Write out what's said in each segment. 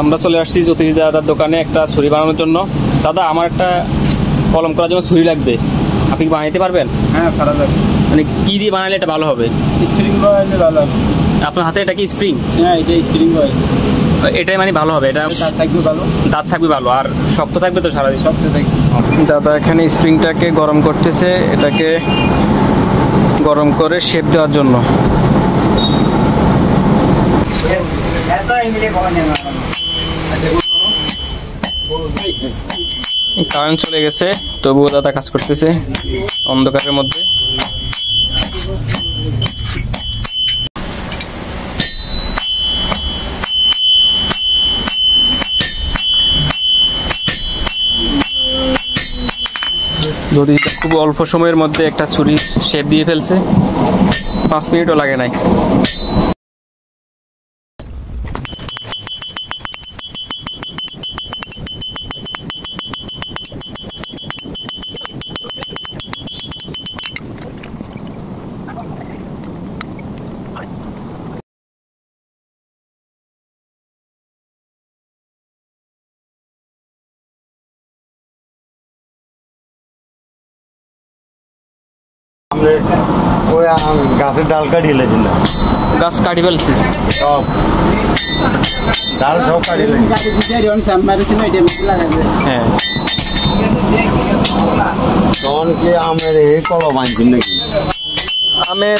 আমরা চলে আসছি জ্যোতিষ দাদার দোকানে একটা ছুরি বানানোর জন্য। দাদা, আমার একটা কলম করার জন্য ছুরি লাগবে, আপনি কি বানাইতে পারবেন? হ্যাঁ, পারা যাবে। মানে কি দিয়ে বানালে এটা ভালো হবে? স্প্রিং বানালে ভালো হবে। আপনার হাতে এটা কি স্প্রিং? হ্যাঁ, এটা স্প্রিং হয়। এটাই মানে ভালো হবে? এটা দাঁত থাকবে ভালো। দাঁত থাকবে ভালো, আর শক্ত থাকবে তো সারাদিন? শক্ত থাকবে। দাদা এখানে স্প্রিংটাকে গরম করতেছে, এটাকে গরম করে শেপ দেওয়ার জন্য। কারেন্ট চলে গেছে, তবুও দাদা কাজ করতেছে অন্ধকারের মধ্যে। যদি খুব অল্প সময়ের মধ্যে একটা ছুরি শেপ দিয়ে ফেলছে, 5 মিনিটও লাগে নাই। গাছের ডাল কাটিয়ে না, গাছ কাটি ফেলছে সব ডাল সব কাটিয়ে হ্যাঁ। তখন কি আমের এই কলম আনছেন নাকি? আমের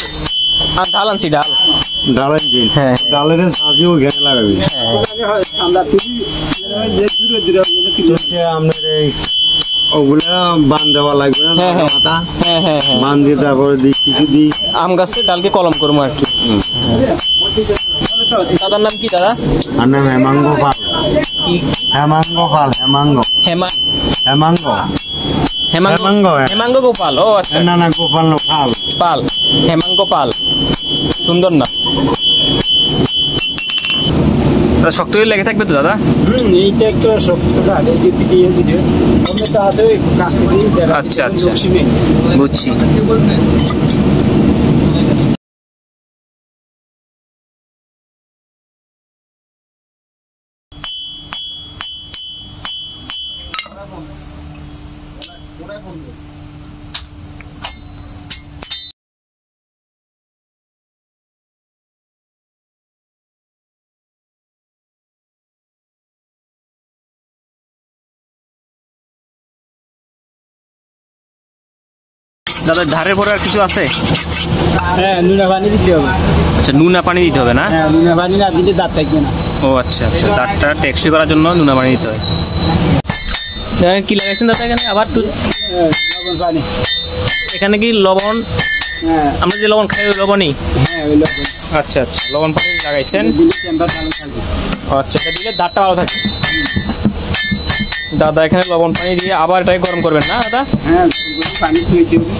আর ডাল আনছি, ডাল ডাল আনছেন? হ্যাঁ। ডালের সাজিও ঘেরে লাগাবি। আপনার এই ওগুলা বান দেওয়া লাগবে না? হ্যাঁ হ্যাঁ হ্যাঁ, বান দিয়ে তারপরে দিই কিছু দিই আম গাছে ডালকে কলম করবো আর কি। দাদার নাম কি দাদা? আর নাম হেমাঙ্গ পাল। হেমাঙ্গ পাল, হেমাঙ্গ হেমাঙ্গ হেমাঙ্গ হেমাঙ্গ গোপাল। ও আচ্ছা, না না, গোপাল না, পাল পাল, হেমাঙ্গ পাল, সুন্দর না। শক্ত হয়ে লেগে থাকবে তো দাদা? এইটা একটা শক্ত। আচ্ছা আচ্ছা, বুঝছি। দাদা, ধারের পরে আর কিছু আছে? হ্যাঁ, নুনা পানি দিতে হবে। আচ্ছা, নুনা পানি দিতে হবে না? হ্যাঁ, নুনা পানি না দিলে দাঁত থাকবে না। ও আচ্ছা আচ্ছা, দাঁতটা টেকসই করার জন্য নুনা পানি দিতে হয়। কি লাগাইছেন দাদা এখানে? আবার লবণ পানি। এখানে কি লবণ? হ্যাঁ, আমরা যে লবণ খাই ওই লবণই? হ্যাঁ, ওই লবণ। আচ্ছা আচ্ছা, লবণ পানি লাগাইছেন। আচ্ছা, এটা দিলে দাঁতটা ভালো থাকে। দাদা এখানে লবণ পানি দিয়ে আবার এটাকে গরম করবেন না দাদা? হ্যাঁ, পানি চুইতে হবে।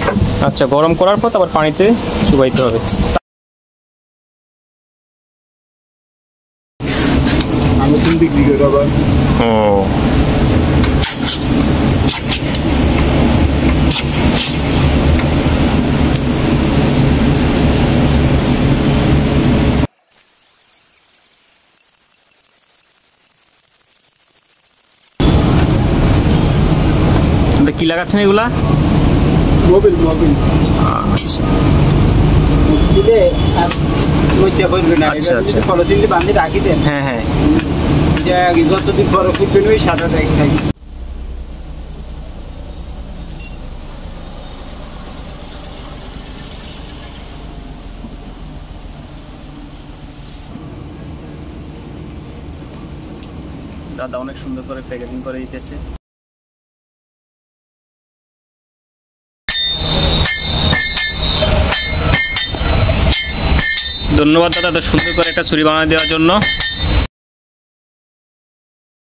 আচ্ছা, গরম করার পর আবার পানিতে চুবাইতে হবে। আমি তুমি বিক্রি করে আবার। ও, কি লাগাচ্ছেন এগুলা? মোবিল। আচ্ছা দিলে আর মইটা বলবে না। আচ্ছা আচ্ছা, পলিথিন দিয়ে বাঁধে রাখি দেন। হ্যাঁ হ্যাঁ। যতদিন বড় ফুটবে ওই সাদা থাকবে। দাদা অনেক সুন্দর করে প্যাকেজিং করে দিতেছে। ধন্যবাদ দাদা, সুন্দর করে একটা ছুরি বানিয়ে দেওয়ার জন্য।